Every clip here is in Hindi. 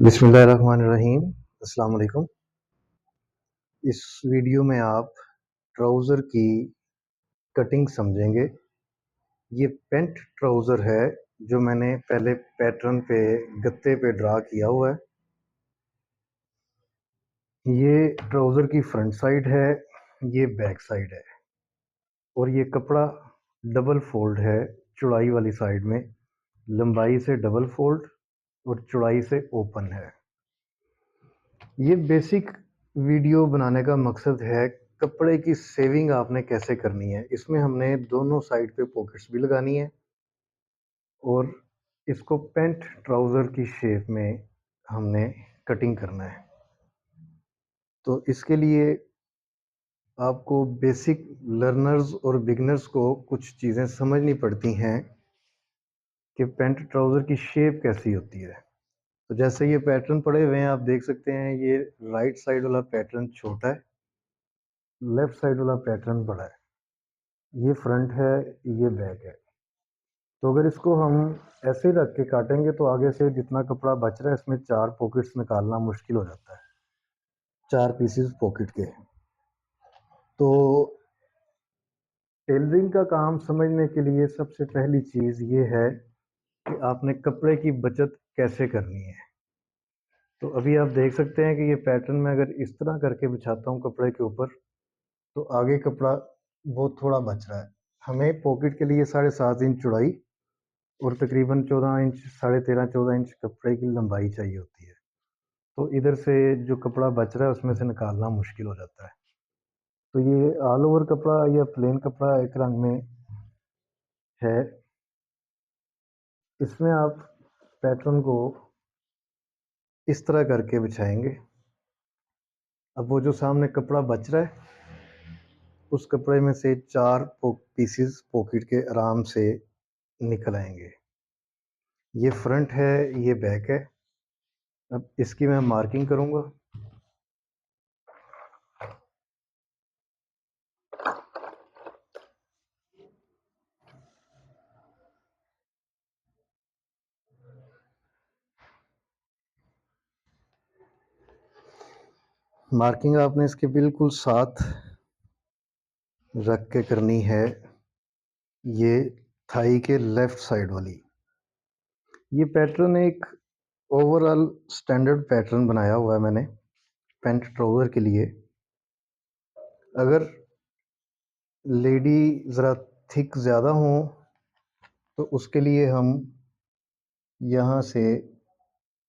बिस्मिल्लाहिर्रहमानिर्रहीम। अस्सलाम वालेकुम। इस वीडियो में आप ट्राउज़र की कटिंग समझेंगे। ये पेंट ट्राउज़र है जो मैंने पहले पैटर्न पे गत्ते पे ड्रा किया हुआ है। ये ट्राउज़र की फ्रंट साइड है, ये बैक साइड है और ये कपड़ा डबल फोल्ड है चौड़ाई वाली साइड में, लंबाई से डबल फोल्ड और चौड़ाई से ओपन है। ये बेसिक वीडियो बनाने का मकसद है कपड़े की सेविंग आपने कैसे करनी है। इसमें हमने दोनों साइड पे पॉकेट्स भी लगानी है और इसको पैंट ट्राउज़र की शेप में हमने कटिंग करना है। तो इसके लिए आपको बेसिक लर्नर्स और बिगिनर्स को कुछ चीज़ें समझनी पड़ती हैं कि पैंट ट्राउज़र की शेप कैसी होती है। तो जैसे ये पैटर्न पड़े हुए हैं, आप देख सकते हैं ये राइट साइड वाला पैटर्न छोटा है, लेफ़्ट साइड वाला पैटर्न बड़ा है। ये फ्रंट है, ये बैक है। तो अगर इसको हम ऐसे ही रख के काटेंगे तो आगे से जितना कपड़ा बच रहा है इसमें 4 पॉकेट्स निकालना मुश्किल हो जाता है, 4 पीसेस पॉकेट के। तो टेलरिंग का काम समझने के लिए सबसे पहली चीज़ ये है कि आपने कपड़े की बचत कैसे करनी है। तो अभी आप देख सकते हैं कि ये पैटर्न मैं अगर इस तरह करके बिछाता हूँ कपड़े के ऊपर, तो आगे कपड़ा बहुत थोड़ा बच रहा है। हमें पॉकेट के लिए 7.5 इंच चौड़ाई और तकरीबन 14 इंच, साढ़े 13-14 इंच कपड़े की लंबाई चाहिए होती है। तो इधर से जो कपड़ा बच रहा है उसमें से निकालना मुश्किल हो जाता है। तो ये ऑल ओवर कपड़ा या प्लेन कपड़ा एक रंग में है। इसमें आप पैटर्न को इस तरह करके बिछाएंगे। अब वो जो सामने कपड़ा बच रहा है उस कपड़े में से 4 पीसेस पॉकेट के आराम से निकल आएंगे। ये फ्रंट है, ये बैक है। अब इसकी मैं मार्किंग करूँगा। मार्किंग आपने इसके बिल्कुल साथ रख के करनी है, ये थाई के लेफ़्ट साइड वाली। ये पैटर्न एक ओवरऑल स्टैंडर्ड पैटर्न बनाया हुआ है मैंने पैंट ट्राउज़र के लिए। अगर लेडी ज़रा थिक ज़्यादा हो तो उसके लिए हम यहाँ से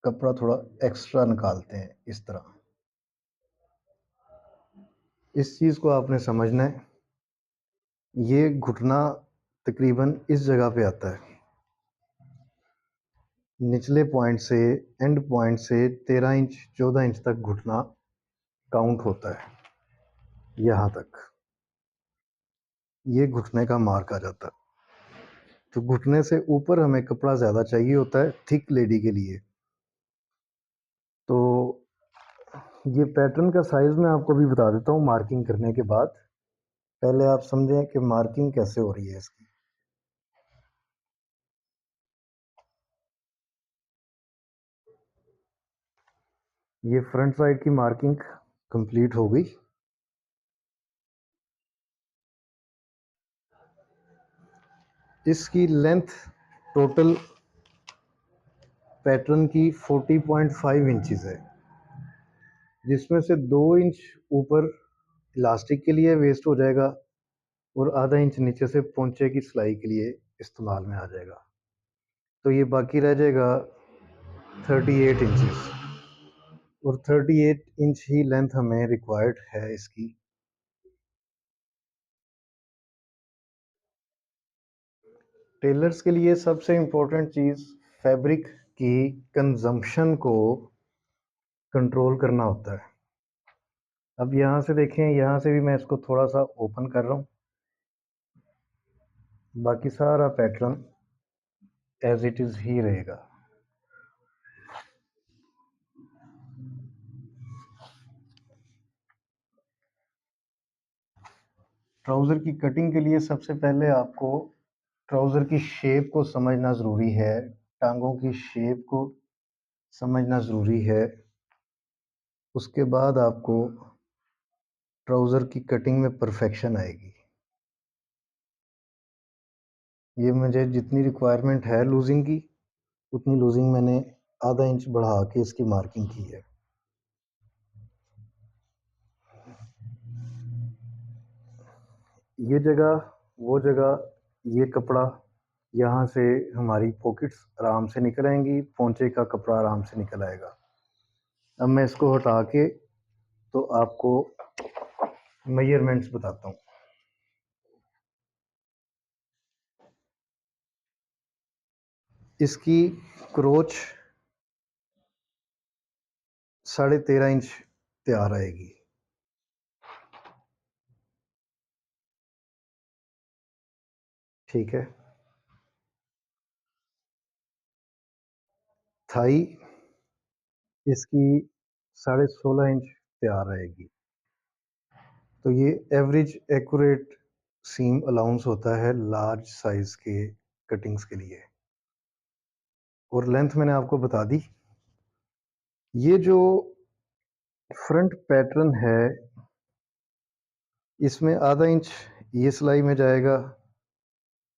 कपड़ा थोड़ा एक्स्ट्रा निकालते हैं इस तरह। इस चीज़ को आपने समझना है। ये घुटना तकरीबन इस जगह पे आता है, निचले पॉइंट से एंड पॉइंट से 13 इंच 14 इंच तक घुटना काउंट होता है। यहाँ तक ये घुटने का मार्क आ जाता है। तो घुटने से ऊपर हमें कपड़ा ज़्यादा चाहिए होता है थिक लेडी के लिए। तो ये पैटर्न का साइज़ मैं आपको भी बता देता हूँ मार्किंग करने के बाद। पहले आप समझें कि मार्किंग कैसे हो रही है इसकी। ये फ्रंट साइड की मार्किंग कंप्लीट हो गई। इसकी लेंथ टोटल पैटर्न की 40.5 इंचेस है, जिसमें से 2 इंच ऊपर इलास्टिक के लिए वेस्ट हो जाएगा और आधा इंच नीचे से पोंचे की सिलाई के लिए इस्तेमाल में आ जाएगा। तो ये बाकी रह जाएगा 38 इंचेस और 38 इंच ही लेंथ हमें रिक्वायर्ड है इसकी। टेलर्स के लिए सबसे इम्पोर्टेंट चीज़ फैब्रिक की कंजम्पशन को कंट्रोल करना होता है। अब यहाँ से देखें, यहाँ से भी मैं इसको थोड़ा सा ओपन कर रहा हूँ। बाकी सारा पैटर्न एज इट इज़ ही रहेगा। ट्राउज़र की कटिंग के लिए सबसे पहले आपको ट्राउज़र की शेप को समझना ज़रूरी है, टांगों की शेप को समझना ज़रूरी है। उसके बाद आपको ट्राउज़र की कटिंग में परफेक्शन आएगी। ये मुझे जितनी रिक्वायरमेंट है लूज़िंग की, उतनी लूज़िंग मैंने आधा इंच बढ़ा के इसकी मार्किंग की है। ये जगह, वो जगह, ये कपड़ा, यहाँ से हमारी पॉकेट्स आराम से निकल आएंगी, पोंचे का कपड़ा आराम से निकल आएगा। अब मैं इसको हटा के तो आपको मेजरमेंट्स बताता हूँ। इसकी क्रोच 13.5 इंच तैयार आएगी। ठीक है। थाई इसकी 16.5 इंच तैयार आएगी। तो ये एवरेज एक्यूरेट सीम अलाउंस होता है लार्ज साइज के कटिंग्स के लिए। और लेंथ मैंने आपको बता दी। ये जो फ्रंट पैटर्न है, इसमें आधा इंच ये सिलाई में जाएगा,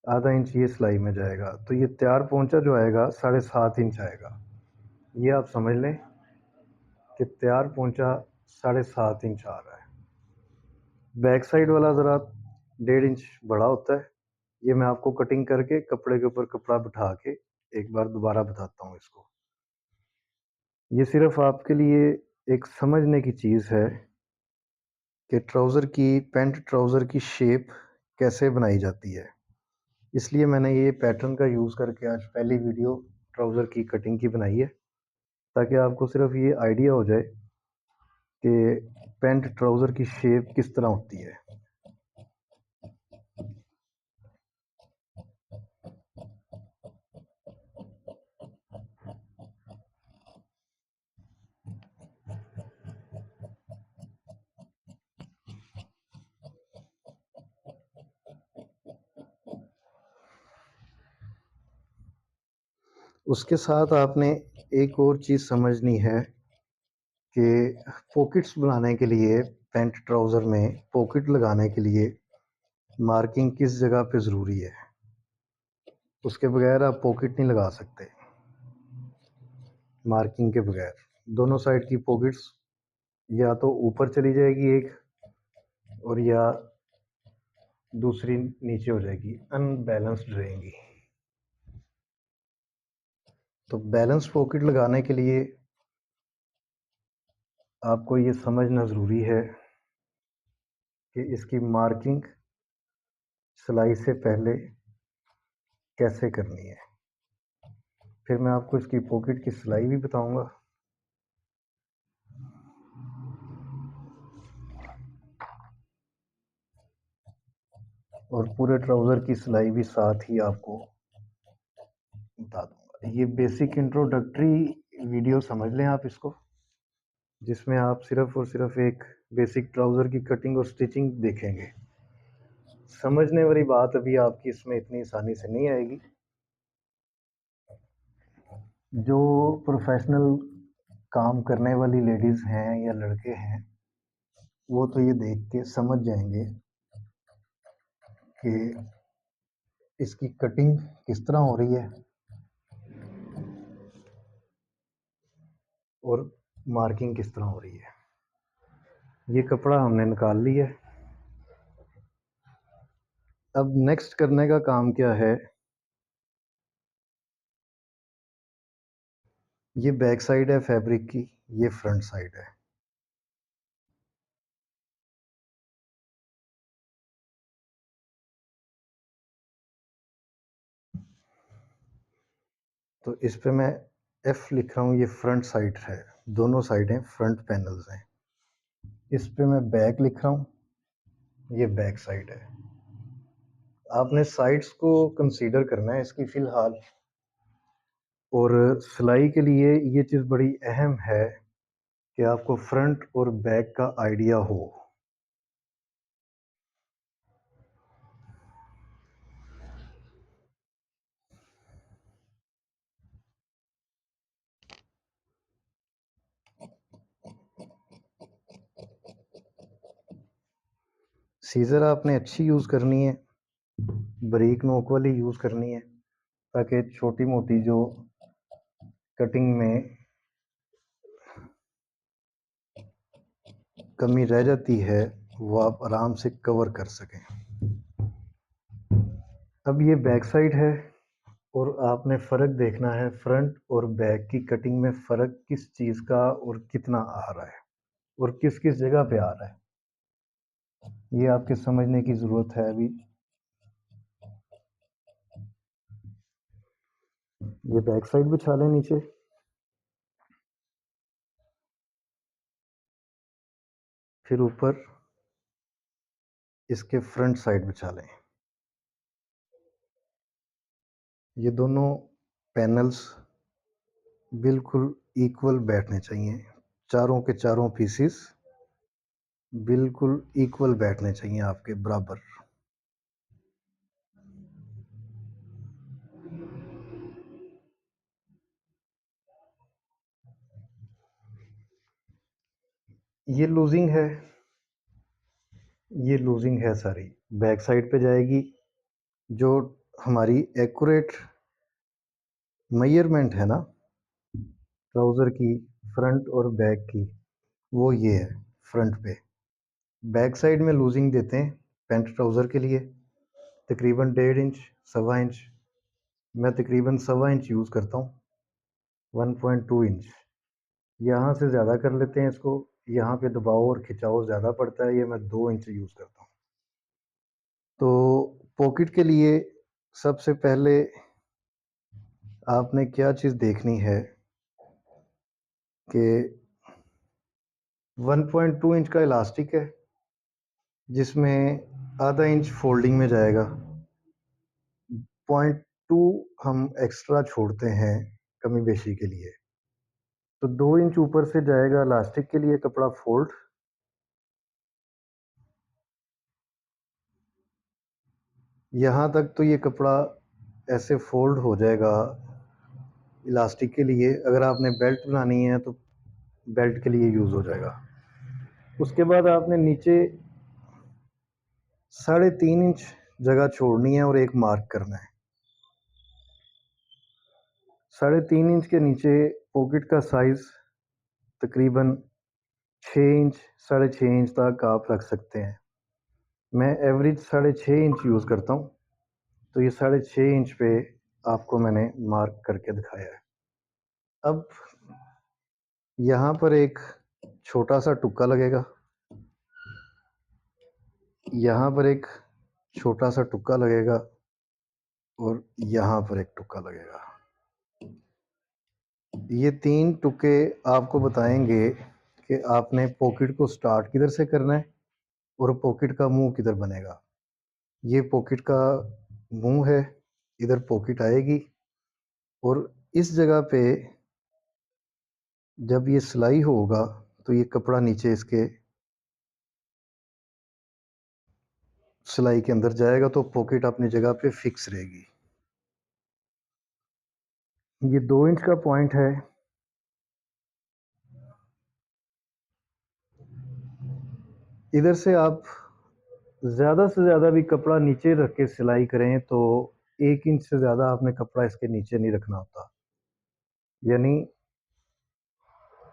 आधा इंच ये सिलाई में जाएगा, तो ये तैयार पोंचा जो आएगा 7.5 इंच आएगा। ये आप समझ लें कि तैयार पोंचा 7.5 इंच आ रहा है। बैक साइड वाला ज़रा 1.5 इंच बड़ा होता है। ये मैं आपको कटिंग करके कपड़े के ऊपर कपड़ा बिठा के एक बार दोबारा बताता हूँ इसको। ये सिर्फ आपके लिए एक समझने की चीज़ है कि ट्राउज़र की, पैंट ट्राउज़र की शेप कैसे बनाई जाती है। इसलिए मैंने ये पैटर्न का यूज़ करके आज पहली वीडियो ट्राउज़र की कटिंग की बनाई है, ताकि आपको सिर्फ ये आइडिया हो जाए कि पैंट ट्राउज़र की शेप किस तरह होती है। उसके साथ आपने एक और चीज़ समझनी है कि पॉकेट्स बनाने के लिए, पैंट ट्राउज़र में पॉकेट लगाने के लिए मार्किंग किस जगह पे ज़रूरी है। उसके बगैर आप पॉकेट नहीं लगा सकते। मार्किंग के बगैर दोनों साइड की पॉकेट्स या तो ऊपर चली जाएगी एक, और या दूसरी नीचे हो जाएगी, अनबैलेंस्ड रहेंगी। तो बैलेंस पॉकेट लगाने के लिए आपको ये समझना ज़रूरी है कि इसकी मार्किंग सिलाई से पहले कैसे करनी है। फिर मैं आपको इसकी पॉकेट की सिलाई भी बताऊंगा। और पूरे ट्राउज़र की सिलाई भी साथ ही आपको बता दूंगा। ये बेसिक इंट्रोडक्टरी वीडियो समझ लें आप इसको, जिसमें आप सिर्फ और सिर्फ एक बेसिक ट्राउज़र की कटिंग और स्टिचिंग देखेंगे। समझने वाली बात अभी आपकी इसमें इतनी आसानी से नहीं आएगी। जो प्रोफेशनल काम करने वाली लेडीज़ हैं या लड़के हैं, वो तो ये देख के समझ जाएंगे कि इसकी कटिंग किस तरह हो रही है और मार्किंग किस तरह हो रही है। ये कपड़ा हमने निकाल लिया है। अब नेक्स्ट करने का काम क्या है, ये बैक साइड है फैब्रिक की, ये फ्रंट साइड है। तो इस पे मैं एफ लिख रहा हूँ, ये फ्रंट साइड है, दोनों साइडें फ्रंट पैनल्स हैं। इस पे मैं बैक लिख रहा हूँ, ये बैक साइड है। आपने साइड्स को कंसीडर करना है इसकी फ़िलहाल। और सिलाई के लिए ये चीज़ बड़ी अहम है कि आपको फ्रंट और बैक का आइडिया हो। सीज़र आपने अच्छी यूज़ करनी है, बारीक नोक वाली यूज़ करनी है, ताकि छोटी मोटी जो कटिंग में कमी रह जाती है वो आप आराम से कवर कर सकें। अब ये बैक साइड है और आपने फ़र्क देखना है फ्रंट और बैक की कटिंग में फ़र्क किस चीज़ का और कितना आ रहा है और किस किस जगह पे आ रहा है, ये आपके समझने की ज़रूरत है। अभी ये बैक साइड बिछा लें नीचे, फिर ऊपर इसके फ्रंट साइड बिछा लें। ये दोनों पैनल्स बिल्कुल इक्वल बैठने चाहिए, चारों के चारों पीसीस बिल्कुल इक्वल बैठने चाहिए आपके बराबर। ये लूजिंग है, ये लूजिंग है सारी बैक साइड पे जाएगी। जो हमारी एक्यूरेट मेजरमेंट है ना ट्राउज़र की फ्रंट और बैक की, वो ये है फ्रंट पे। बैक साइड में लूजिंग देते हैं पैंट ट्राउज़र के लिए तकरीबन 1.5 इंच, सवा इंच। मैं तकरीबन सवा इंच यूज़ करता हूँ, 1.2 इंच। यहाँ से ज़्यादा कर लेते हैं इसको, यहाँ पे दबाव और खिंचाव ज़्यादा पड़ता है, ये मैं 2 इंच यूज़ करता हूँ। तो पॉकेट के लिए सबसे पहले आपने क्या चीज़ देखनी है कि 1.2 इंच का इलास्टिक है, जिसमें आधा इंच फोल्डिंग में जाएगा, 0.2 हम एक्स्ट्रा छोड़ते हैं कमी बेशी के लिए। तो 2 इंच ऊपर से जाएगा इलास्टिक के लिए कपड़ा फोल्ड। यहाँ तक तो ये कपड़ा ऐसे फोल्ड हो जाएगा इलास्टिक के लिए। अगर आपने बेल्ट बनानी है तो बेल्ट के लिए यूज़ हो जाएगा। उसके बाद आपने नीचे 3.5 इंच जगह छोड़नी है और एक मार्क करना है। 3.5 इंच के नीचे पॉकेट का साइज़ तकरीबन 6 इंच, 6.5 इंच तक आप रख सकते हैं। मैं एवरेज 6.5 इंच यूज़ करता हूँ, तो ये 6.5 इंच पे आपको मैंने मार्क करके दिखाया है। अब यहाँ पर एक छोटा सा टुक्का लगेगा, यहाँ पर एक छोटा सा टुक्का लगेगा और यहाँ पर एक टुक्का लगेगा। ये 3 टुक्के आपको बताएंगे कि आपने पॉकेट को स्टार्ट किधर से करना है और पॉकेट का मुंह किधर बनेगा। ये पॉकेट का मुंह है, इधर पॉकेट आएगी और इस जगह पे जब ये सिलाई होगा तो ये कपड़ा नीचे इसके सिलाई के अंदर जाएगा, तो पॉकेट अपनी जगह पे फिक्स रहेगी। ये 2 इंच का पॉइंट है। इधर से आप ज़्यादा से ज़्यादा भी कपड़ा नीचे रख के सिलाई करें तो 1 इंच से ज़्यादा आपने कपड़ा इसके नीचे नहीं रखना होता। यानी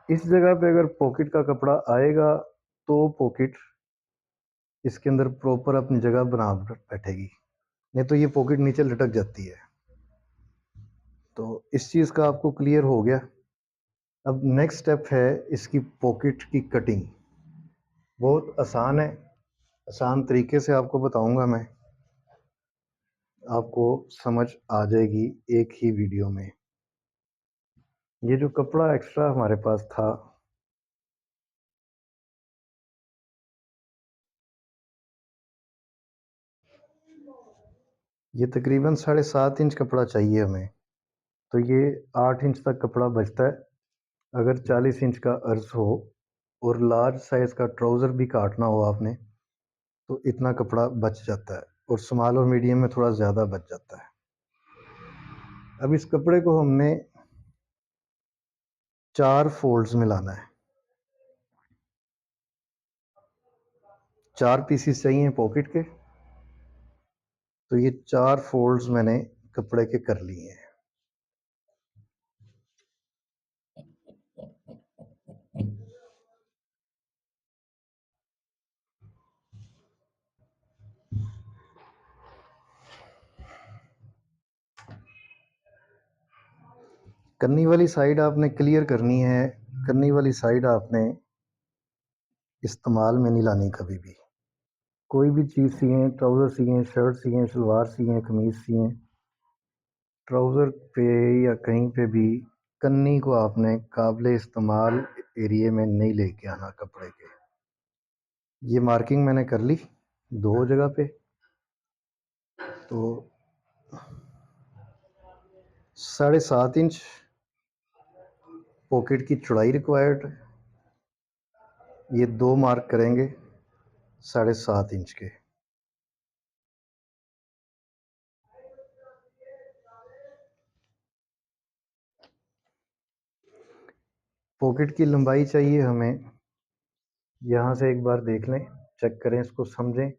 इस जगह पे अगर पॉकेट का कपड़ा आएगा तो पॉकेट इसके अंदर प्रॉपर अपनी जगह बना बैठेगी, नहीं तो ये पॉकेट नीचे लटक जाती है। तो इस चीज़ का आपको क्लियर हो गया। अब नेक्स्ट स्टेप है इसकी पॉकेट की कटिंग। बहुत आसान है, आसान तरीके से आपको बताऊंगा मैं, आपको समझ आ जाएगी एक ही वीडियो में। ये जो कपड़ा एक्स्ट्रा हमारे पास था, ये तकरीबन 7.5 इंच कपड़ा चाहिए हमें, तो ये 8 इंच तक कपड़ा बचता है। अगर 40 इंच का अर्ज हो और लार्ज साइज़ का ट्राउज़र भी काटना हो आपने तो इतना कपड़ा बच जाता है, और स्मॉल और मीडियम में थोड़ा ज़्यादा बच जाता है। अब इस कपड़े को हमने 4 फोल्ड्स में लाना है। 4 पीसीस चाहिए पॉकेट के, तो ये 4 फोल्ड्स मैंने कपड़े के कर लिए हैं। कन्नी वाली साइड आपने क्लियर करनी है, कन्नी वाली साइड आपने इस्तेमाल में नहीं लानी कभी भी। कोई भी चीज़ सिएं, ट्राउज़र सिएं, शर्ट सिएं, सलवार सिएं, कमीज़ सिएं, ट्राउज़र पे या कहीं पे भी कन्नी को आपने काबिल इस्तेमाल एरिए में नहीं लेके आना कपड़े के। ये मार्किंग मैंने कर ली 2 जगह पे, तो 7.5 इंच पॉकेट की चौड़ाई रिक्वायर्ड, ये 2 मार्क करेंगे 7.5 इंच के। पॉकेट की लंबाई चाहिए हमें, यहाँ से एक बार देख लें, चेक करें, इसको समझें।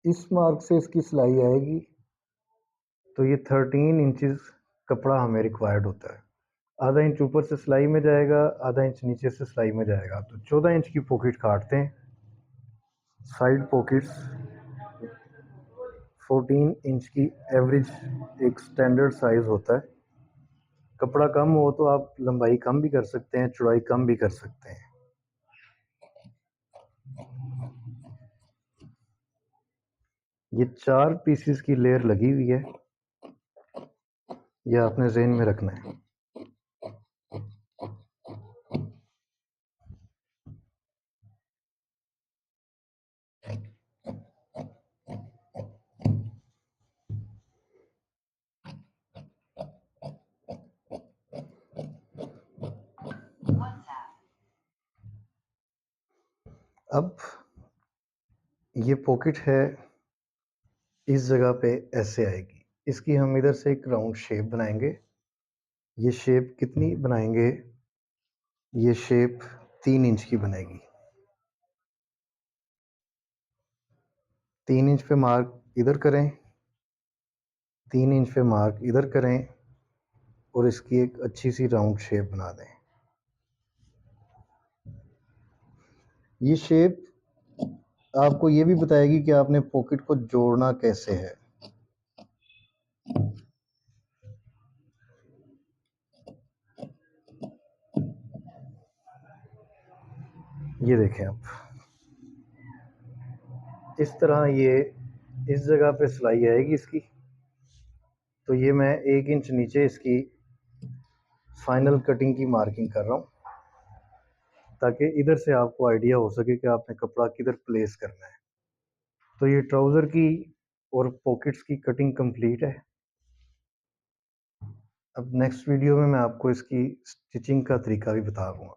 इस मार्क से इसकी सिलाई आएगी, तो ये 13 इंचेस कपड़ा हमें रिक्वायर्ड होता है। आधा इंच ऊपर से सिलाई में जाएगा, आधा इंच नीचे से सिलाई में जाएगा, तो 14 इंच की पॉकेट काटते हैं। साइड पॉकेट्स 14 इंच की एवरेज एक स्टैंडर्ड साइज होता है। कपड़ा कम हो तो आप लंबाई कम भी कर सकते हैं, चौड़ाई कम भी कर सकते हैं। ये 4 पीसीस की लेयर लगी हुई है, ये आपने ज़हन में रखना है। अब ये पॉकेट है, इस जगह पे ऐसे आएगी, इसकी हम इधर से एक राउंड शेप बनाएंगे। ये शेप कितनी बनाएंगे, ये शेप 3 इंच की बनेगी। 3 इंच पे मार्क इधर करें, 3 इंच पे मार्क इधर करें और इसकी एक अच्छी सी राउंड शेप बना दें। ये शेप आपको ये भी बताएगी कि आपने पॉकेट को जोड़ना कैसे है। ये देखें आप, इस तरह ये इस जगह पे सिलाई आएगी इसकी, तो ये मैं 1 इंच नीचे इसकी फाइनल कटिंग की मार्किंग कर रहा हूँ, ताकि इधर से आपको आइडिया हो सके कि आपने कपड़ा किधर प्लेस करना है। तो ये ट्राउज़र की और पॉकेट्स की कटिंग कंप्लीट है। अब नेक्स्ट वीडियो में मैं आपको इसकी स्टिचिंग का तरीका भी बता दूँगा।